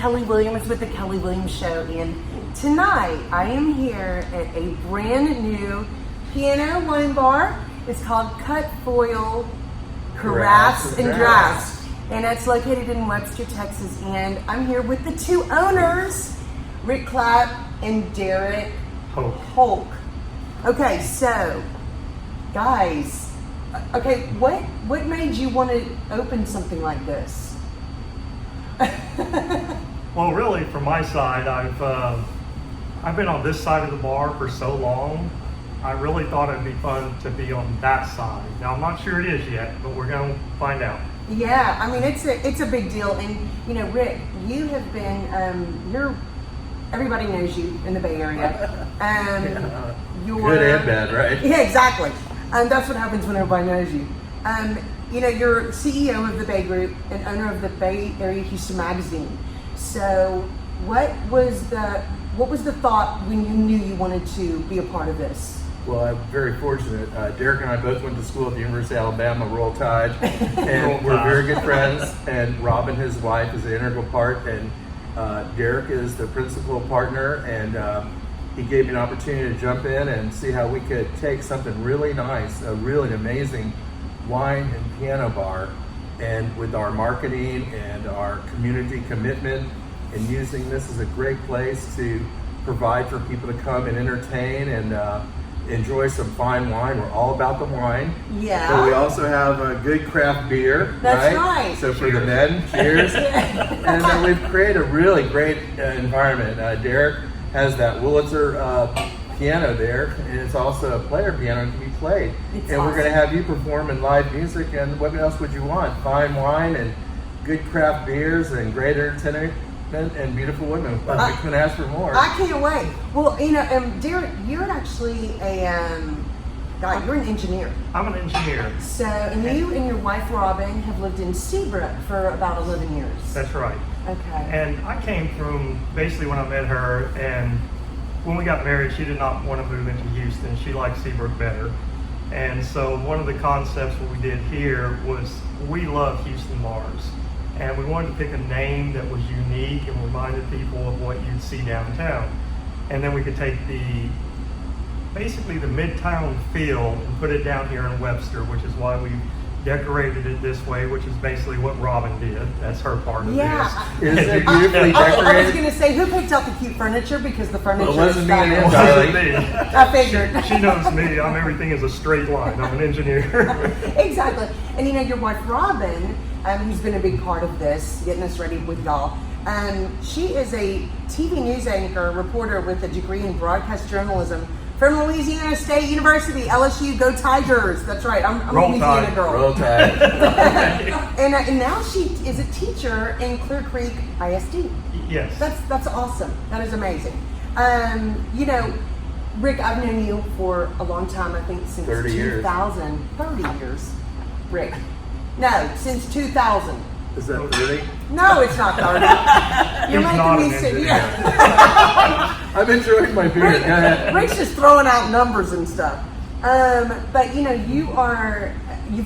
Kelly Williams with the Kelly Williams Show, and tonight I am here at a brand new piano wine bar. It's called CUTFOIL Carafes and Drafts, and it's located in Webster, Texas. And I'm here with the two owners, Rick Clapp and Derek Holk. Okay, so guys, what made you want to open something like this? Well, really, from my side, I've been on this side of the bar for so long. I really thought it'd be fun to be on that side. Now, I'm not sure it is yet, but we're going to find out. Yeah, I mean, it's a big deal. And, you know, Rick, you have been, everybody knows you in the Bay Area. Good and bad, right? Yeah, exactly. That's what happens when everybody knows you. You know, you're CEO of the Bay Group and owner of the Bay Area Houston Magazine. So what was the thought when you knew you wanted to be a part of this? Well, I'm very fortunate. Derek and I both went to school at the University of Alabama, Roll Tide, and we're very good friends. And Robin, his wife, is an integral part, and Derek is the principal partner, and he gave me an opportunity to jump in and see how we could take something really nice, a really amazing wine and piano bar, and with our marketing and our community commitment and using this as a great place to provide for people to come and entertain and enjoy some fine wine. We're all about the wine. Yeah. But we also have a good craft beer. That's right. So for the men, cheers. And we've created a really great environment. Derek has that Wurlitzer piano there, and it's also a player piano and can be played. It's and awesome. We're going to have you perform in live music, and what else would you want? Fine wine and good craft beers and great entertainment and beautiful women. I couldn't ask for more. I can't wait. Well, you know, Derek, you're actually you're an engineer. I'm an engineer. So, and you and your wife Robin have lived in Seabrook for about 11 years. That's right. Okay. And I came from basically when I met her, and when we got married, she did not want to move into Houston. She liked Seabrook better. And so one of the concepts what we did here was we love Houston bars. And we wanted to pick a name that was unique and reminded people of what you'd see downtown. And then we could take basically the midtown feel and put it down here in Webster, which is why we decorated it this way, which is basically what Robin did. That's her part of Yeah. this. Is it beautifully I was decorated? going to say, who picked out the cute furniture? Because the furniture Well, it wasn't is me and him, fabulous. darling. I figured. She knows me. Everything is a straight line. I'm an engineer. Exactly. And you know, your wife Robin, who's been a big part of this, getting us ready with y'all, she is a TV news anchor, reporter with a degree in broadcast journalism from Louisiana State University, LSU. Go Tigers! That's right. I'm a Roll Louisiana Tide. girl. Roll Tide. And now she is a teacher in Clear Creek ISD. Yes. That's awesome. That is amazing. You know, Rick, I've known you for a long time. I think since 30 years. 2000. 30 years, Rick. No, since 2000. Is that 30? No, it's not 30. You're He's making not me an sit engineer. here. I'm enjoying my beer. Go ahead. Rick's just throwing out numbers and stuff. But you know, you've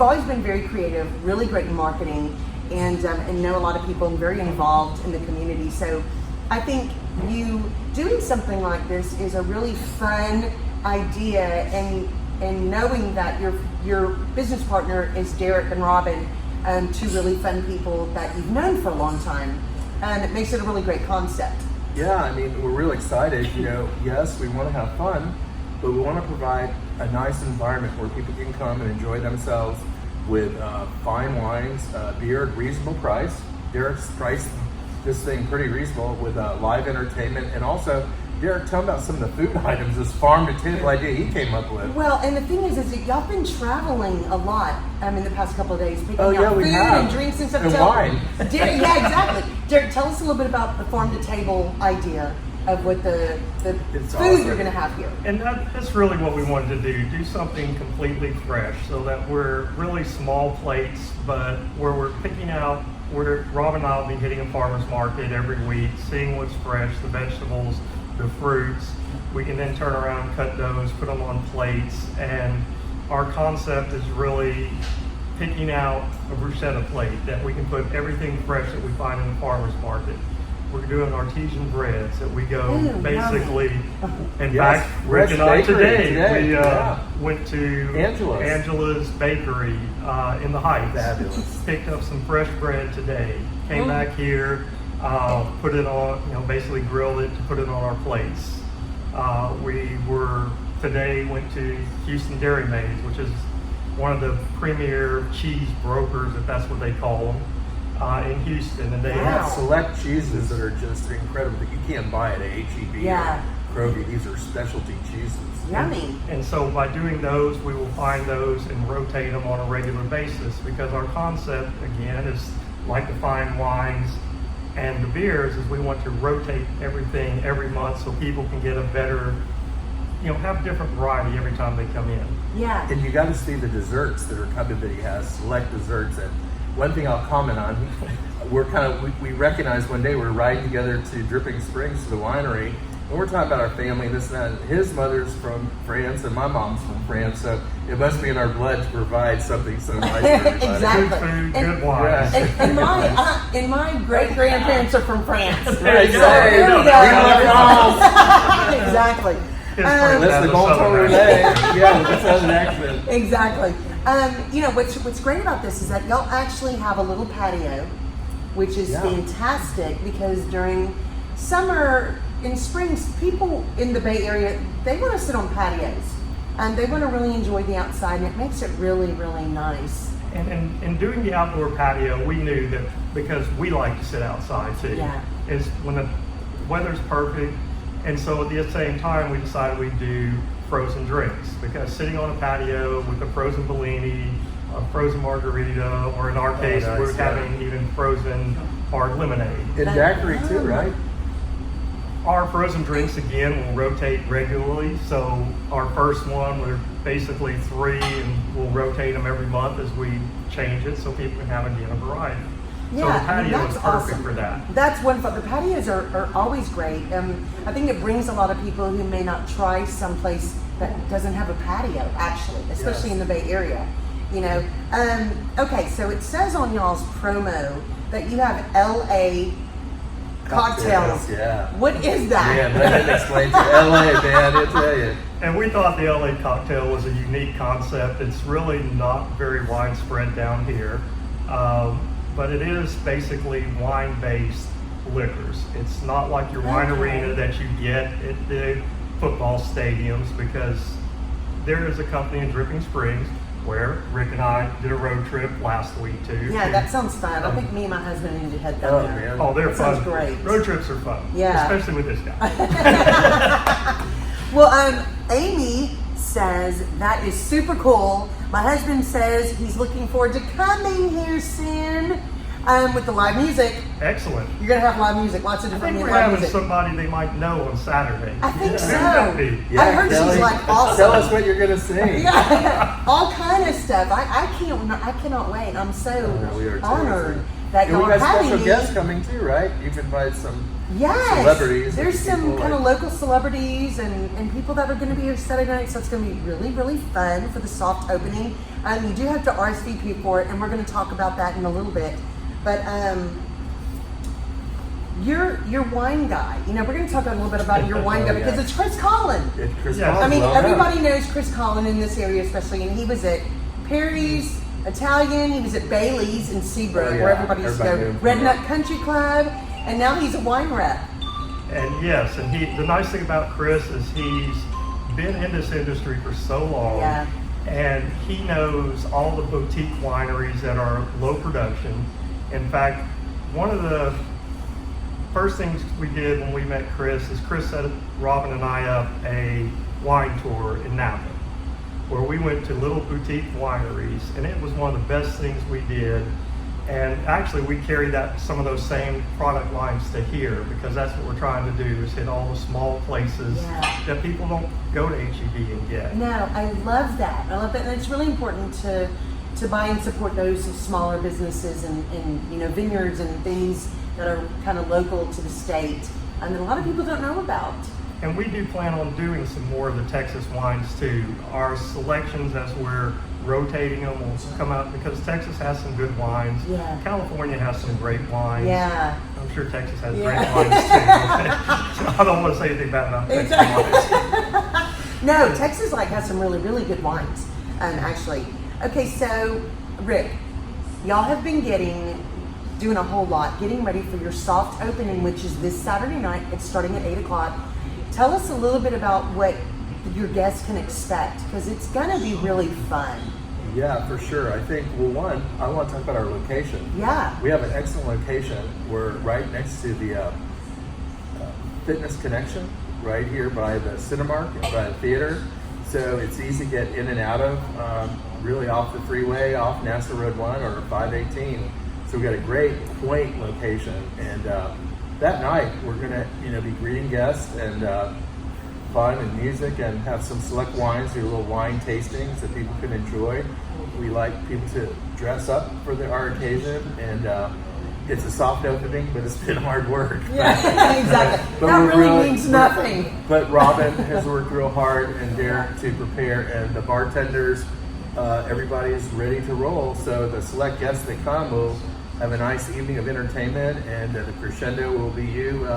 always been very creative, really great in marketing, and know a lot of people and very involved in the community. So I think you doing something like this is a really fun idea, and knowing that your business partner is Derek and Robin, two really fun people that you've known for a long time, and it makes it a really great concept. Yeah, I mean, we're real excited. You know, yes, we want to have fun, but we want to provide a nice environment where people can come and enjoy themselves with fine wines, beer at reasonable price. Derek's priced this thing pretty reasonable with live entertainment, and also Derek, tell me about some of the food items, this farm to table idea he came up with. Well, and the thing is that y'all been traveling a lot in the past couple of days, picking Oh, yeah, out we food have. and drinks and stuff. And wine. Derek, yeah, exactly. Derek, tell us a little bit about the farm to table idea of what the It's food awesome. you're going to have here. And that's really what we wanted to do something completely fresh so that we're really small plates, but where we're picking out, where Rob and I will be hitting a farmer's market every week, seeing what's fresh, the vegetables, the fruits. We can then turn around, cut those, put them on plates, and our concept is really picking out a bruschetta plate that we can put everything fresh that we find in the farmer's market. we're doing artesian breads that we go Ooh, basically. In Yes, fact, Rick and I Bakery today, we yeah. went to Angela's Bakery in the Heights. Fabulous. Picked up some fresh bread today. Came Mm. back here, put it on, basically grilled it to put it on our plates. Today went to Houston Dairy Maids, which is one of the premier cheese brokers, if that's what they call them, in Houston. And they They have Wow. select cheeses that are just incredible that you can't buy at HEB Yeah. or Kroger. These are specialty cheeses. Yummy. And so by doing those, we will find those and rotate them on a regular basis, because our concept, again, is like the fine wines and the beers, is we want to rotate everything every month so people can get a better, have different variety every time they come in. Yeah. And you got to see the desserts that are coming that he has, select desserts. And one thing I'll comment on, we recognized one day we were riding together to Dripping Springs to the winery, and we're talking about our family and this and that. And his mother's from France and my mom's from France, so it must be in our blood to provide something so nice for everybody. Exactly. Good food, And- good wines. And my great grandparents are from France. There you go. There you go. Yeah. Exactly. His Um, friends That's have the a bon ton southern relay. accent. Yeah, with the southern accent. Exactly. What's great about this is that y'all actually have a little patio, which is Yeah. fantastic, because during summer and springs, people in the Bay Area, they want to sit on patios and they want to really enjoy the outside, and it makes it really, really nice. And in doing the outdoor patio, we knew that, because we like to sit outside too, Yeah. is when the weather's perfect. And so at the same time, we decided we'd do frozen drinks, because sitting on a patio with a frozen Bellini, a frozen margarita, or in our case, nice, we're yeah. having even frozen hard lemonade. And daiquiri too, right? Our frozen drinks, again, will rotate regularly. So our first one, we're basically 3, and we'll rotate them every month as we change it, so people can have, again, a variety. So the patio is perfect awesome. for that. That's wonderful. The patios are always great. I think it brings a lot of people who may not try someplace that doesn't have a patio, actually, especially in the Bay Area. Okay, so it says on y'all's promo that you have LA cocktails. Yeah. What is that? Man, let me explain to you. LA, man, I tell you. And we thought the LA cocktail was a unique concept. It's really not very widespread down here. But it is basically wine-based liquors. It's not like your wine arena that you get at the football stadiums, because there is a company in Dripping Springs where Rick and I did a road trip last week too. Yeah, that sounds fun. I think me and my husband need to head down Oh, there. man. Oh, they're That fun. sounds great. Road trips are fun. Yeah. Especially with this guy. Well, Amy says that is super cool. My husband says he's looking forward to coming here soon with the live music. Excellent. You're going to have live music, lots of I different think we're live having music. somebody they might know on Saturday. I think so. Could be. Yeah, I heard Kelly, she's like awesome. Tell us what you're going to sing. Yeah, all kind of stuff. I cannot wait. I'm so Yeah, we are too. honored that And we y'all got having special me. guests coming too, right? You've invited some Yes, celebrities. there's some people kind of like- local celebrities and people that are going to be here Saturday night, so it's going to be really, really fun for the soft opening. You do have to RSVP for it, and we're going to talk about that in a little bit. But your wine guy, we're going to talk a little bit about your wine guy, Yeah. because it's Chris Collin. It's Chris Yeah. Collins, I mean, well known. everybody knows Chris Collin in this area, especially, and he was at Perry's Italian, he was at Bailey's in Seabrook, Oh, yeah. where everybody used to Everybody go, knew Red him. Nut Country Club, and now he's a wine rep. And yes, and the nice thing about Chris is he's been in this industry for so long. Yeah. And he knows all the boutique wineries that are low production. In fact, one of the first things we did when we met Chris is Chris set Robin and I up a wine tour in Napa, where we went to little boutique wineries, and it was one of the best things we did. And actually, we carry some of those same product lines to here, because that's what we're trying to do, is hit all the small places Yeah. that people don't go to HEB and get. No, I love that. I love that, and it's really important to buy and support those smaller businesses and vineyards and things that are kind of local to the state, and that a lot of people don't know about. And we do plan on doing some more of the Texas wines too. Our selections, as we're rotating them, will come out because Texas has some good wines. Yeah. California has some great wines. Yeah. I'm sure Texas has Yeah. great wines too. So I don't want to say anything bad about Texas wines. No, Texas has some really, really good wines, actually. Okay, so Rick, y'all have been doing a whole lot, getting ready for your soft opening, which is this Saturday night. It's starting at 8 o'clock. Tell us a little bit about what your guests can expect, because it's going to be really fun. Yeah, for sure. I think, well, one, I want to talk about our location. Yeah. We have an excellent location. We're right next to the Fitness Connection, right here by the Cinemark and by the theater. So it's easy to get in and out of, really off the freeway, off NASA Road 1 or 518. So we've got a great, quaint location. And that night, we're going to be greeting guests and fun and music, and have some select wines, do little wine tastings that people can enjoy. We like people to dress up for our occasion, and it's a soft opening, but it's been hard work. Yeah, exactly. But that really means nothing. But Robin has worked real hard, and Derek to prepare, and the bartenders, everybody's ready to roll. So the select guests that come will have a nice evening of entertainment, and the crescendo will be you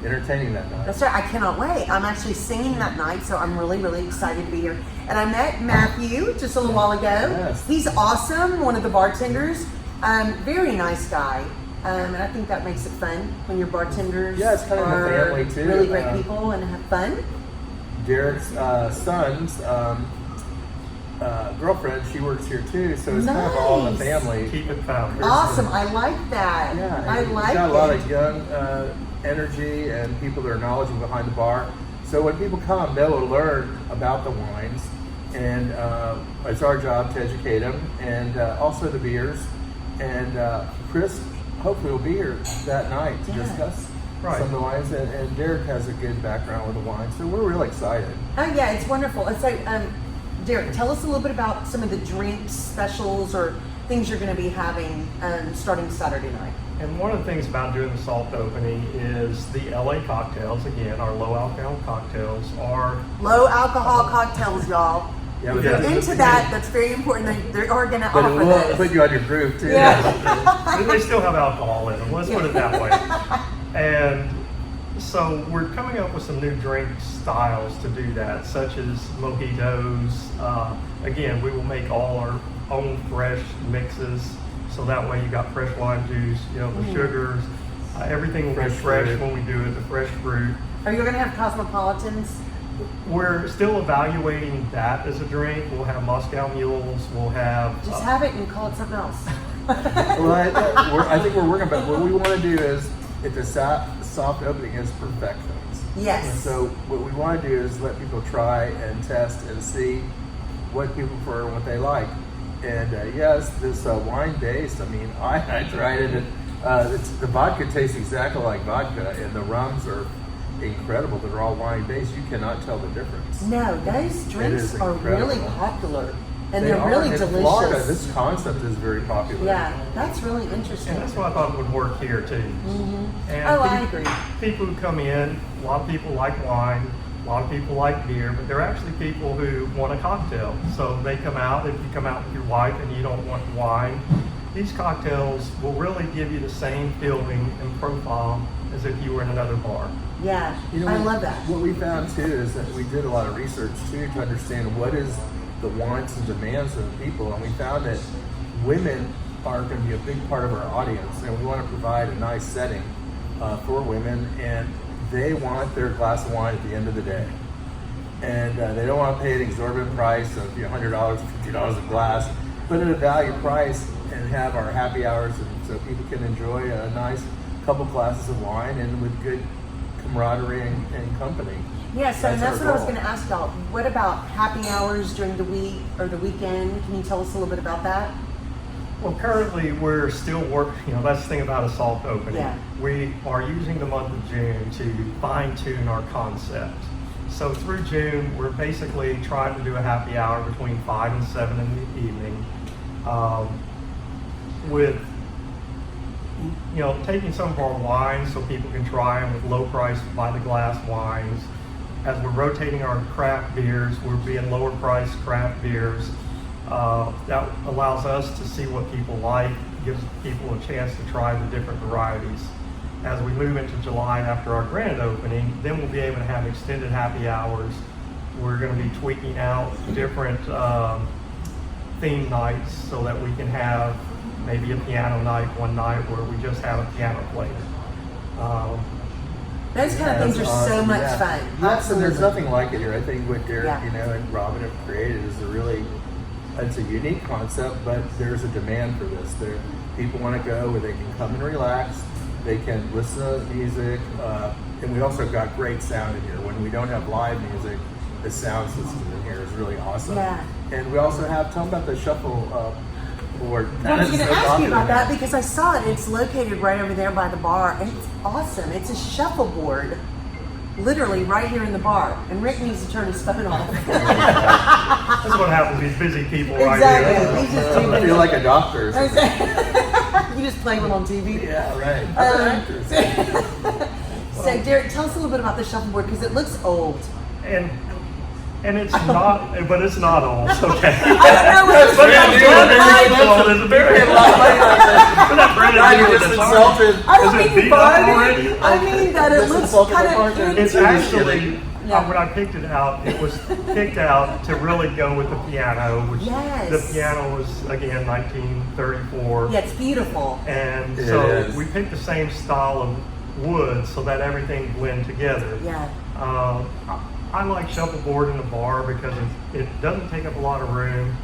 entertaining that night. That's right. I cannot wait. I'm actually singing that night, so I'm really, really excited to be here. And I met Matthew just a little while ago. Yes. He's awesome, one of the bartenders. Very nice guy. And I think that makes it fun when your bartenders Yeah, it's kind of a are family, too. really great people and have fun. Derek's son's girlfriend, she works here too, so it's kind of all in the family. Keep it family. Awesome. I like that. Yeah, I like got it. a lot of young energy and people that are knowledgeable behind the bar. So when people come, they will learn about the wines, and it's our job to educate them, and also the beers. And Chris hopefully will be here that night to discuss some of the wines, and Derek has a good background with the wine, so we're really excited. Oh yeah, it's wonderful. It's like, Derek, tell us a little bit about some of the drinks, specials, or things you're going to be having starting Saturday night. And one of the things about doing the soft opening is the LA cocktails. Again, our low alcohol cocktails are Low alcohol cocktails, y'all. Yeah, If but you're that's- into that, that's very important. They are going to But it offer will those. put you on your groove too. Yeah. they still have alcohol in them. Let's put it that way. And so we're coming up with some new drink styles to do that, such as mojitos. Again, we will make all our own fresh mixes, so that way you got fresh lime juice, the sugars, everything will be fresh fruit. when we do it, the fresh fruit. Are you going to have cosmopolitans? We're still evaluating that as a drink. We'll have Moscow mules, we'll have... Just have it and call it something else. Well, I think we're working, but what we want to do is, if the soft opening is perfections. Yes. And so what we want to do is let people try and test and see what people prefer and what they like. And yes, this wine based, I tried it, and the vodka tastes exactly like vodka, and the rums are incredible. They're all wine based. You cannot tell the difference. No, those drinks is are really incredible. popular. And They they're are. really In delicious. Florida, this concept is very popular. Yeah, that's really interesting. And that's what I thought would work here too. And Oh, I agree. People who come in, a lot of people like wine, a lot of people like beer, but there are actually people who want a cocktail. So they come out, if you come out with your wife and you don't want wine, these cocktails will really give you the same feeling and profile as if you were in another bar. Yeah, I love that. What we found too is that we did a lot of research too to understand what is the wants and demands of the people, and we found that women are going to be a big part of our audience, and we want to provide a nice setting for women, and they want their glass of wine at the end of the day, and they don't want to pay an exorbitant price of $100 or $50 a glass, but at a value price, and have our happy hours, and so people can enjoy a nice couple glasses of wine and with good camaraderie and company. Yeah, so that's our what I was goal. going to ask y'all. What about happy hours during the week or the weekend? Can you tell us a little bit about that? Well, currently we're still working, that's the thing about a soft opening. Yeah. We are using the month of June to fine tune our concept. So through June, we're basically trying to do a happy hour between 5 and 7 in the evening. With taking some of our wines so people can try them with low price by the glass wines. as we're rotating our craft beers, we're being lower priced craft beers. That allows us to see what people like, gives people a chance to try the different varieties. As we move into July after our grand opening, then we'll be able to have extended happy hours. We're going to be tweaking out different theme nights so that we can have maybe a piano night one night where we just have a piano player. Those kind of things are so much fun. Yes, and there's nothing like it here. I think what Derek, Yeah. and Robin have created is it's a unique concept, but there's a demand for this. People want to go where they can come and relax, they can listen to music, and we also got great sound in here. When we don't have live music, the sound system in here is really awesome. Yeah. And we also tell them about the shuffle board. I was going to ask you about that because I saw it. It's located right over there by the bar, and it's awesome. It's a shuffleboard, literally right here in the bar. And Rick needs to turn his phone off. That's what happens, these busy people right Exactly. here. He's just too I feel like a doctor or something. You just play one on TV. Yeah, right. Other actors. So, Derek, tell us a little bit about the shuffleboard because it looks old. And it's not, but it's not old, okay? I don't know what But it's it's very You just insulted. I don't Is it mean beat up funny. already? I mean that it This looks insulted kind the of bartender. It's vintage. actually, Yeah. when I picked it out, it was picked out to really go with the piano, which Yes. the piano was, again, 1934. Yeah, it's beautiful. And It so is. we picked the same style of wood so that everything blend together. Yeah. I like shuffleboard in the bar because it doesn't take up a lot of room.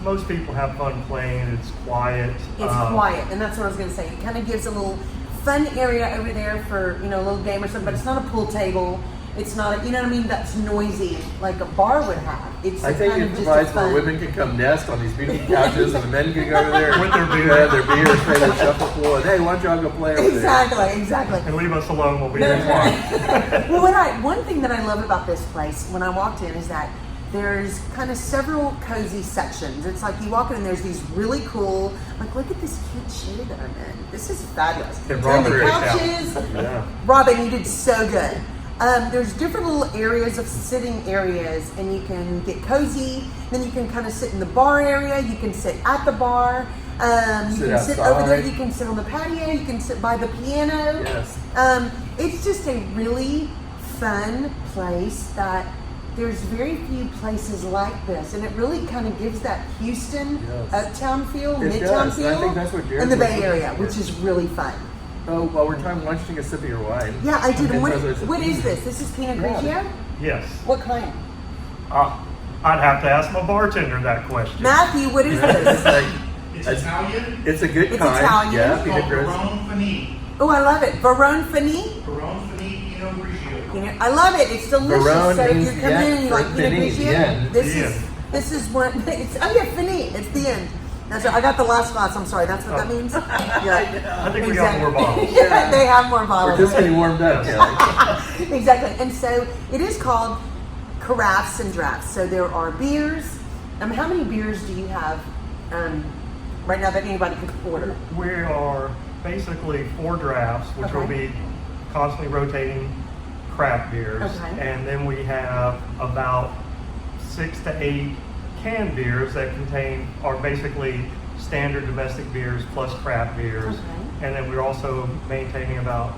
Most people have fun playing. It's quiet. It's quiet, and that's what I was going to say. It kind of gives a little fun area over there for, a little game or something, but it's not a pool table. It's not, you know what I mean, that's noisy like a bar would have. It's I think kind it of just provides a where fun. women can come nest on these beautiful couches and the men can go over there With their beer. have their beer, play their shuffleboard. And, hey, why don't y'all go play over Exactly. And leave us alone. We'll be No, there tomorrow. Well, one thing that I love about this place when I walked in is that there's kind of several cozy sections. It's like you walk in and there's these really cool, like look at this cute chair that I'm in. This is fabulous. And And the Robert, couches. Yeah. Robin, you did so good. There's different little areas of sitting areas, and you can get cozy. Then you can kind of sit in the bar area. You can sit at the bar. You Sit can sit over there. outside. You can sit on the patio. You can sit by the piano. Yes. It's just a really fun place that there's very few places like this, and it really kind of gives that Houston Yes. uptown feel, It midtown does, and feel, I think that's what Jared in the was Bay looking Area, for. which is really fun. Oh, while we're trying, why don't you take a sip of your wine? Yeah, I did. And What, so there's a- what is this? This is Pinot Grigio? Yeah. Yes. What kind? I'd have to ask my bartender that question. Matthew, what is It's this? like, It's Italian. it's a good It's kind. Italian. Yeah, It's Pinot called Grigio. Barone Fini. Oh, I love it. Verone Fini. Barone Fini Pinot Grigio. I love it. It's delicious. Verone so if means you're the coming in end, and you like for Pinot Fini, the end. Grigio, this The is end. this is what it's. Oh yeah, Fini. It's the end. That's right. I got the last glass. I'm sorry. That's what that means. Yeah. I think we got more bottles. Yeah, they have more We're bottles. just getting warmed up, Kelly. Exactly. And so it is called Carafes and Drafts. So there are beers. How many beers do you have right now that anybody can order? We are basically 4 drafts, which will Okay. be constantly rotating craft beers. Okay. And then we have about 6 to 8 canned beers that are basically standard domestic beers plus craft beers. Okay. And then we're also maintaining about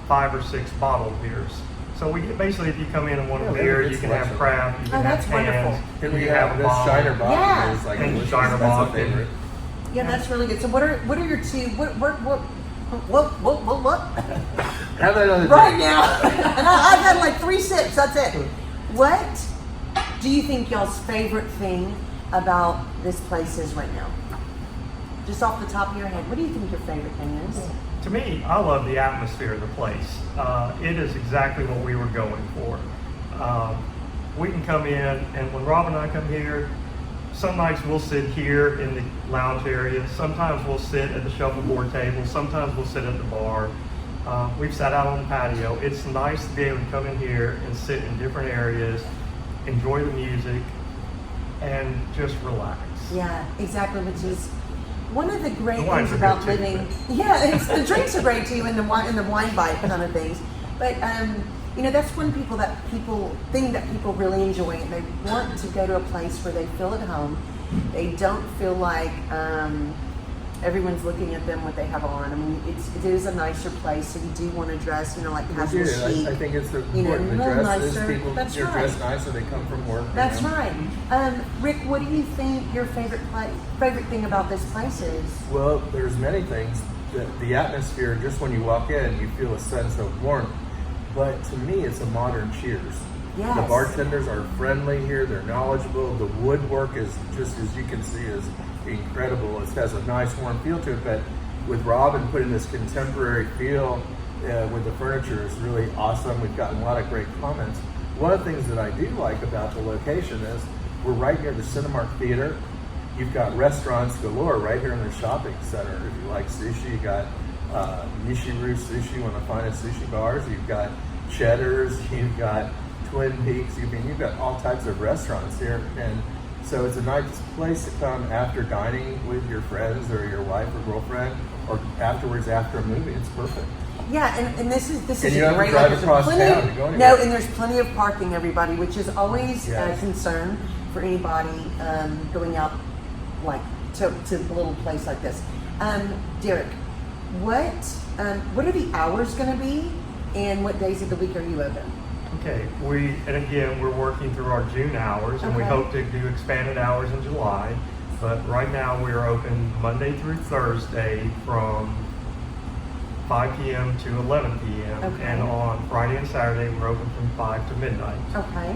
5 or 6 bottled beers. So we basically, if you come in and want Yeah, a we have a beer, good you can have selection. craft, you Oh, can have that's cans, wonderful. And we you can have this bottle. Shiner Bock. Yeah. Is like And delicious. Shiner That's my Bock. favorite. Yeah, that's really good. So what are your two? What? Have that other Right drink. now, and I've had like 3 sips. That's it. What do you think y'all's favorite thing about this place is right now? Just off the top of your head, what do you think your favorite thing is? To me, I love the atmosphere of the place. It is exactly what we were going for. We can come in, and when Rob and I come here, some nights we'll sit here in the lounge area. Sometimes we'll sit at the shuffleboard table. Sometimes we'll sit at the bar. We've sat out on the patio. It's nice to be able to come in here and sit in different areas, enjoy the music, and just relax. Yeah, exactly. Which is one of the great The wines things are about good too, living. Yeah, the drinks are great too, and the wine bite kind of things. But that's one thing that people really enjoy, and they want to go to a place where they feel at home. They don't feel like everyone's looking at them what they have on. I mean, it is a nicer place, so you do want to dress, like casual chic. I think it's important. a The little dress is nicer. people. That's You're right. dressed nicer. They come from work. That's right. Rick, what do you think your favorite thing about this place is? Well, there's many things. The atmosphere, just when you walk in, you feel a sense of warmth. But to me, it's a modern Cheers. Yes. The bartenders are friendly here. They're knowledgeable. The woodwork is just, as you can see, is incredible. It has a nice warm feel to it. But with Robin putting this contemporary feel with the furniture is really awesome. We've gotten a lot of great comments. One of the things that I do like about the location is we're right near the Cinemark Theater. You've got restaurants galore right here in the shopping center. If you like sushi, you got Nishiru Sushi, one of the finest sushi bars. You've got Cheddar's, you've got Twin Peaks. You've got all types of restaurants here, and so it's a nice place to come after dining with your friends or your wife or girlfriend, or afterwards after a movie. It's perfect. Yeah, and this is And you don't have to great drive location. across Plenty town of- to go anywhere. No, and there's plenty of parking, everybody, which is always Yes. a concern for anybody going out like to a little place like this. Derek, what are the hours going to be, and what days of the week are you open? Okay, we're working through our June hours, and we Okay. hope to do expanded hours in July. But right now we are open Monday through Thursday from 5 p.m. to 11 p.m. Okay. And on Friday and Saturday we're open from 5 to midnight. Okay.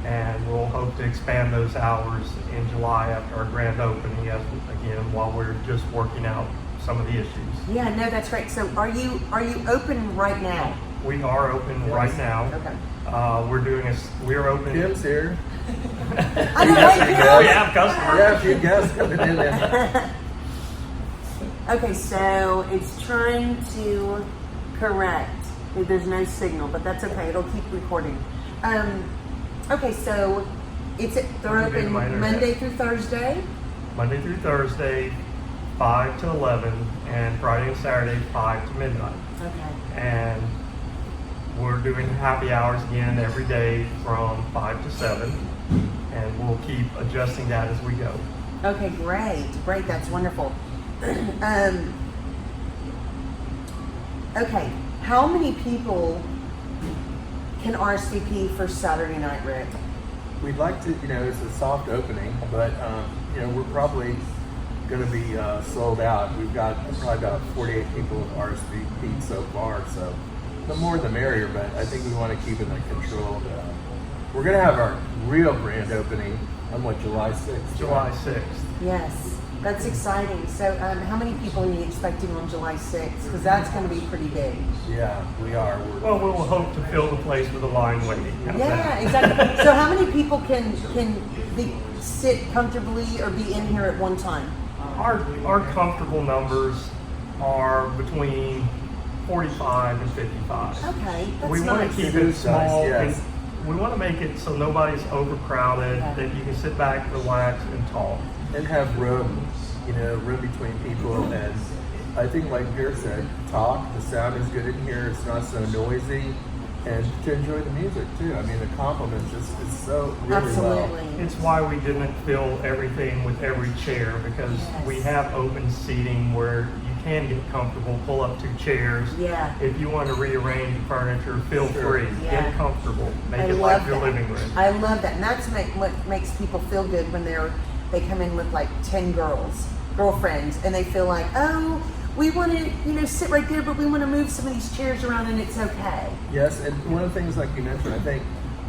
And we'll hope to expand those hours in July after our grand opening, while we're just working out some of the issues. Yeah, no, that's great. So are you open right now? We are open Yes. right now. Okay. We're open. Kim's here. I know, right, Yes, Kim? We have customers. Yeah, a few guests coming in there. Okay, so it's trying to correct. There's no signal, but that's okay. It'll keep recording. Okay, so they're What do you do to my open internet? Monday through Thursday. Monday through Thursday, 5 to 11, and Friday and Saturday, 5 to midnight. Okay. And we're doing happy hours again every day from 5 to 7, and we'll keep adjusting that as we go. Okay, great. That's wonderful. Okay, how many people can RSVP for Saturday night, Rick? We'd like to, it's a soft opening, but we're probably going to be sold out. We've got probably about 48 people who've RSVP'd so far, so the more the merrier, but I think we want to keep it controlled. We're going to have our real grand opening on July 6th? July 6th. Yes, that's exciting. So how many people are you expecting on July 6th? Because that's going to be pretty big. Yeah, we are. Well, we'll hope to fill the place with a line waiting. How's Yeah, that? exactly. So how many people can sit comfortably or be in here at one time? Our comfortable numbers are between 45 and 55. Okay, that's We want nice. to keep It it is nice, small. yes. And we want to make it so nobody's overcrowded, Okay. that you can sit back, relax, and talk. And have room between people. And I think, like Pierre said, talk. The sound is good in here. It's not so noisy. And to enjoy the music, too. I mean, the compliments it's so really well. Absolutely. It's why we didn't fill everything with every chair, because Yes. we have open seating where you can get comfortable, pull up 2 chairs. Yeah. If you want to rearrange the furniture, feel Sure. free. Yeah. Get comfortable. Make I it love like your that. living room. I love that, and that's what makes people feel good when they come in with like 10 girlfriends, and they feel like, oh, we want to sit right there, but we want to move some of these chairs around, and it's okay. Yes, and one of the things, like you mentioned, I think,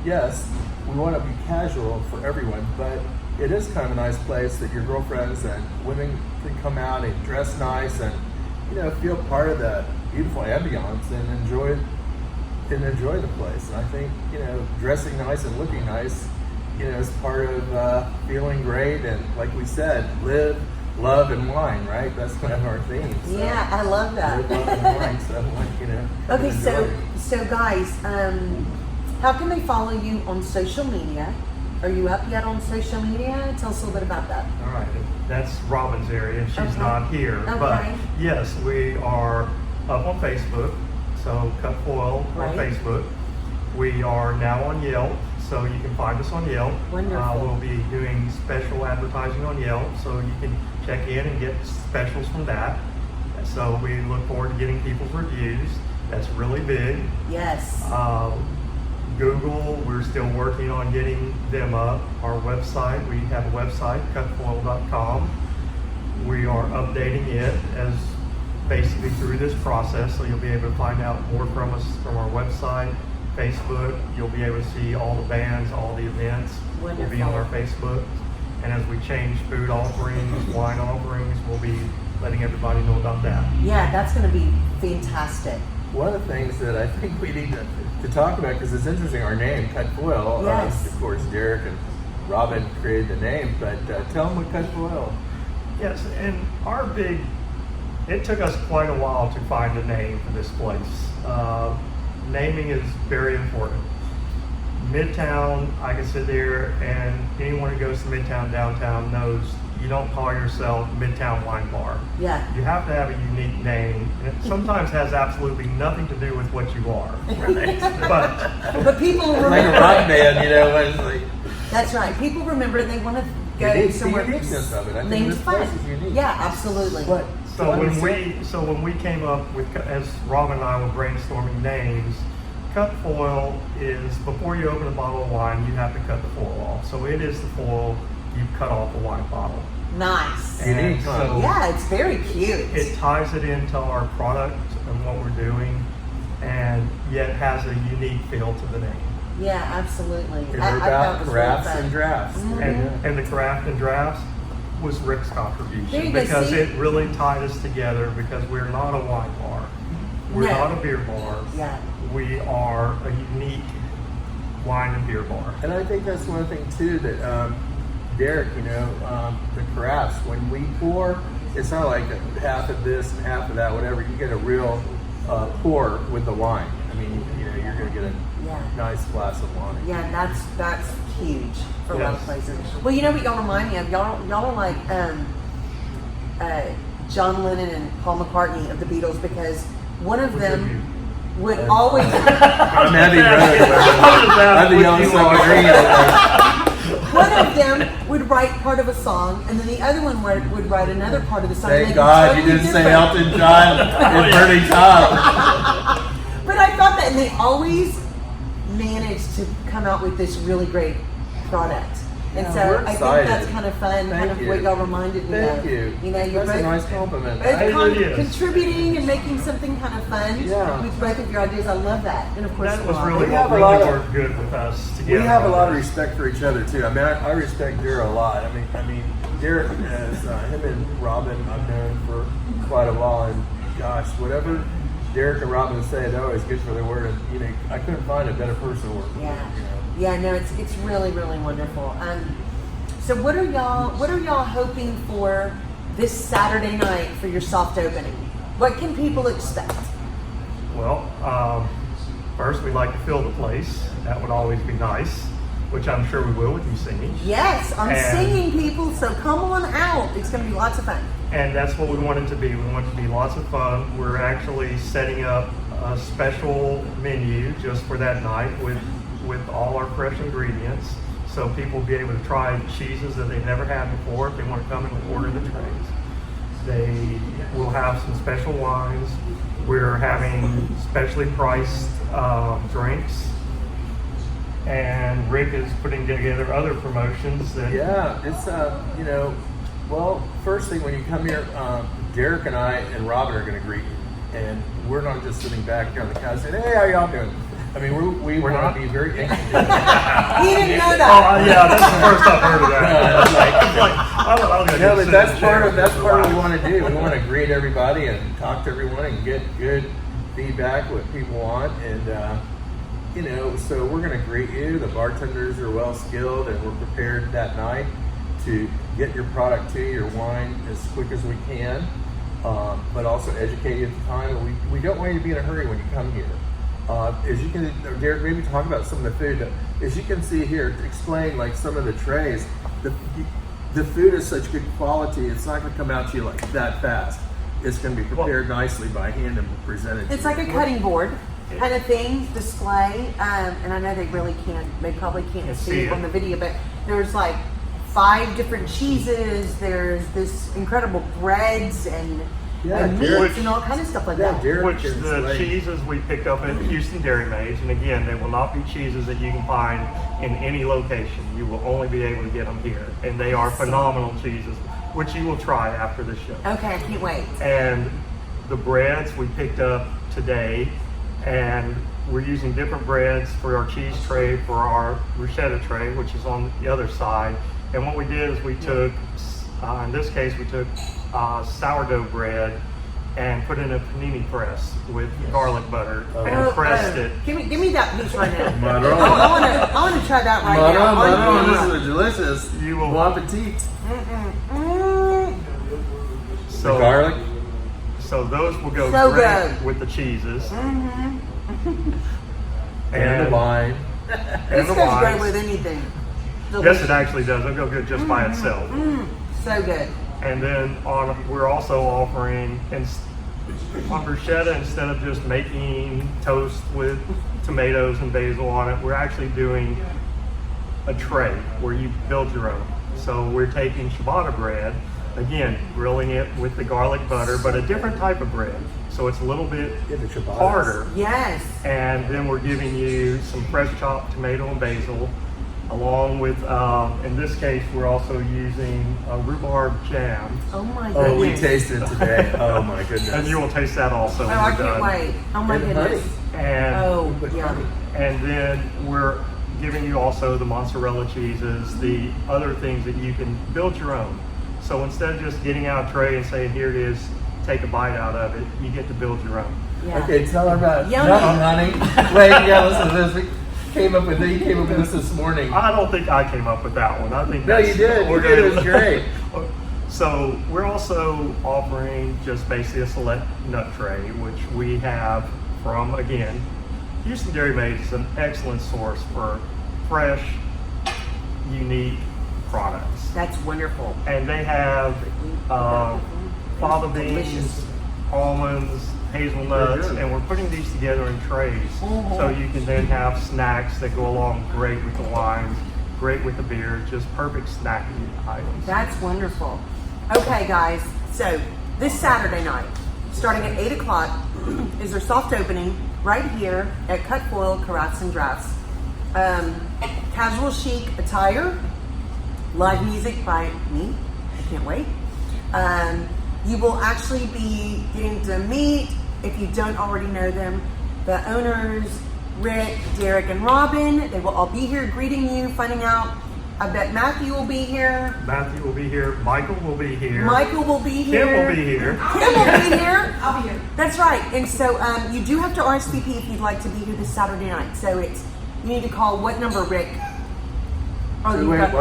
yes, we want to be casual for everyone, but it is kind of a nice place that your girlfriends and women can come out and dress nice and, feel part of the beautiful ambiance and enjoy the place. And I think, dressing nice and looking nice, is part of feeling great. And like we said, live, love, and wine, right? That's kind of our theme. So. Yeah, I love that. Live, love, and wine. So, Okay, enjoy. so guys, how can they follow you on social media? Are you up yet on social media? Tell us a little bit about that. All right, that's Robin's area. She's Okay. not here. But Okay. yes, we are up on Facebook. So CUTFOIL Right. on Facebook. We are now on Yelp, so you can find us on Yelp. Wonderful. We'll be doing special advertising on Yelp, so you can check in and get specials from that. So we look forward to getting people's reviews. That's really big. Yes. Google, we're still working on getting them up. Our website, we have a website, CUTFOIL.com. We are updating it as basically through this process, so you'll be able to find out more from us from our website, Facebook. You'll be able to see all the bands, all the events will be on our Facebook. And as we change food offerings, wine offerings, we'll be letting everybody know about that. Yeah, that's going to be fantastic. One of the things that I think we need to talk about, because it's interesting, our name, CUTFOIL, Yes. of course, Derek and Robin created the name, but tell them what CUTFOIL. Yes, and it took us quite a while to find a name for this place. Naming is very important. Midtown, I can sit there and anyone who goes to Midtown downtown knows you don't call yourself Midtown Wine Bar. Yeah. You have to have a unique name, and it sometimes has absolutely nothing to do with what you are. But people remember. Like a rock band, when it's like. That's right. People remember they want to go somewhere. The uniqueness of it. I think named this fun. place is unique. Yeah, absolutely. But So when we came up with, as Robin and I were brainstorming names, CUTFOIL is, before you open a bottle of wine, you have to cut the foil off. So it is the foil you cut off the wine bottle. Nice. And so Yeah, it's very cute. it ties it into our product and what we're doing, and yet has a unique feel to the name. Yeah, absolutely. They're I about thought it was really crafts fun. and drafts. And the craft and drafts was Rick's There you contribution, go, because see? it really tied us together, because we're not a wine bar. We're No. not a beer bar. Yeah. We are a unique wine and beer bar. And I think that's one thing too that Derek, the crafts, when we pour, it's not like half of this and half of that, whatever. You get a real pour with the wine. I mean, you're going to get a Yeah. nice glass of wine. Yeah, that's huge for a lot of Yes. places. Well, you know what y'all remind me of? Y'all are like John Lennon and Paul McCartney of the Beatles, because one of them would always. I'm Abbey Road. I'm the Yellow Submarine. One of them would write part of a song, and then the other one would write another part of the song. Thank They'd be God you totally didn't say different. Elton John and Bernie Tom. But I thought that, and they always managed to come out with this really great product. And Yeah, so we're I think excited. that's kind of fun, kind of Thank what you. y'all reminded me Thank of. you. You know, you're That's both, a nice compliment. both It really is. contributing and making something kind of fun Yeah. with both of your ideas. I love that. And of course, That was Rob. really We what have a really lot of- worked good with us We together. have a lot of respect for each other too. I mean, I respect Derek a lot. I mean, Derek has him and Robin I've known for quite a while, and gosh, whatever Derek and Robin say, they're always good for their word. And I couldn't find a better person to work with. Yeah, yeah, no, it's really wonderful. So what are y'all hoping for this Saturday night for your soft opening? What can people expect? Well, first we'd like to fill the place. That would always be nice, which I'm sure we will with you singing. Yes, I'm And- singing, people. So come on out. It's going to be lots of fun. And that's what we want it to be. We want it to be lots of fun. We're actually setting up a special menu just for that night with all our fresh ingredients, so people will be able to try cheeses that they've never had before if they want to come and order the trays. They will have some special wines. We're having specially priced drinks. And Rick is putting together other promotions that Yeah, it's well, first thing when you come here, Derek and I and Robin are going to greet you, and we're not just sitting back here on the couch saying, "Hey, how y'all doing?" I mean, we We're want not? to be very anxious. He didn't know Oh, that. yeah, that's the first I've heard of that. It's like, I don't know. No, but that's part of what we want to do. We want to greet everybody and talk to everyone and get good feedback, what people want, and so we're going to greet you. The bartenders are well skilled, and we're prepared that night to get your product to you, your wine, as quick as we can, but also educate you at the time. And we don't want you to be in a hurry when you come here. As you can, Derek, maybe talk about some of the food. As you can see here, explain like some of the trays. The food is such good quality; it's not going to come out to you like that fast. It's going to be prepared nicely by hand and presented. It's to like you. a cutting board. kind of thing display, and I know they probably can't see it on the video, but there's like 5 different cheeses. There's this incredible breads and meats and all kind of stuff like that. Which the cheeses we picked up at Houston Dairy Maids, and again, they will not be cheeses that you can find in any location. You will only be able to get them here, and they are phenomenal cheeses, which you will try after the show. Okay, I can't wait. And the breads we picked up today, and we're using different breads for our cheese tray, for our bruschetta tray, which is on the other side. And what we did is we took, in this case, we took sourdough bread and put it in a panini press with garlic butter and pressed it. Give me that piece right now. Madron. I want to try that right now. Madron, this is delicious. You will Bon appetit. So The garlic. So those will go So great good. with the cheeses. And the wine. This the goes great wines. with anything. Yes, it actually does. It'll go good just by itself. So good. And then we're also offering on bruschetta, instead of just making toast with tomatoes and basil on it, we're actually doing a tray where you build your own. So we're taking ciabatta bread, again, grilling it with the garlic butter, but a different type of bread. So it's a little bit harder. Yes. And then we're giving you some fresh chopped tomato and basil, along with, in this case, we're also using rhubarb jam. Oh my goodness. Oh, we tasted it today. Oh my goodness. And you will taste that also Oh, when I we're can't done. wait. Oh my And goodness. And, Oh, yum. and then we're giving you also the mozzarella cheeses, the other things that you can build your own. So instead of just getting out a tray and saying, here it is, take a bite out of it, you get to build your own. Yeah. Okay, tell her about Yummy. nothing, honey. Wait, you gotta listen to this. You came up with this morning. I don't think I came up with that one. I think No, you did. You did. It was great. So we're also offering just basically a select nut tray, which we have from, again, Houston Dairy Maids is an excellent source for fresh, unique products. That's wonderful. And they have fava beans, almonds, hazelnuts, and we're putting these together in trays. So you can then have snacks that go along great with the wines, great with the beer, just perfect snacking items. That's wonderful. Okay, guys. So this Saturday night, starting at 8 o'clock, is their soft opening right here at CUTFOIL Carafes and Drafts. Casual chic attire, live music by me. I can't wait. You will actually be getting to meet, if you don't already know them, the owners, Rick, Derek, and Robin. They will all be here greeting you, finding out. I bet Matthew will be here. Matthew will be here. Michael will be here. Michael will be here. Kim will be here. Kim will be here. I'll be here. That's right. And so you do have to RSVP if you'd like to be here this Saturday night. So you need to call what number, Rick? Oh, you got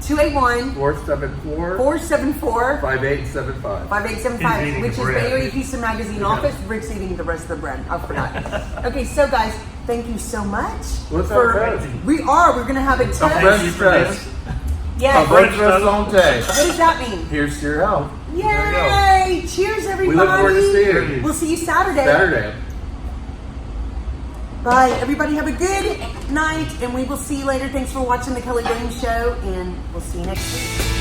281 474 474 5875. 5875, He's eating which is bread. Bay Area Houston Magazine office. Rick's eating the rest of the bread. I forgot. Okay, so guys, thank you so much. What's our present? We're going to have a A toast. French press. Yes. A French press What does that mean? Here's to your health. Yay! Cheers, everybody. We look forward to seeing you. We'll see you Saturday. Saturday. Bye. Everybody have a good night, and we will see you later. Thanks for watching the Kelly Williams Show, and we'll see you next week.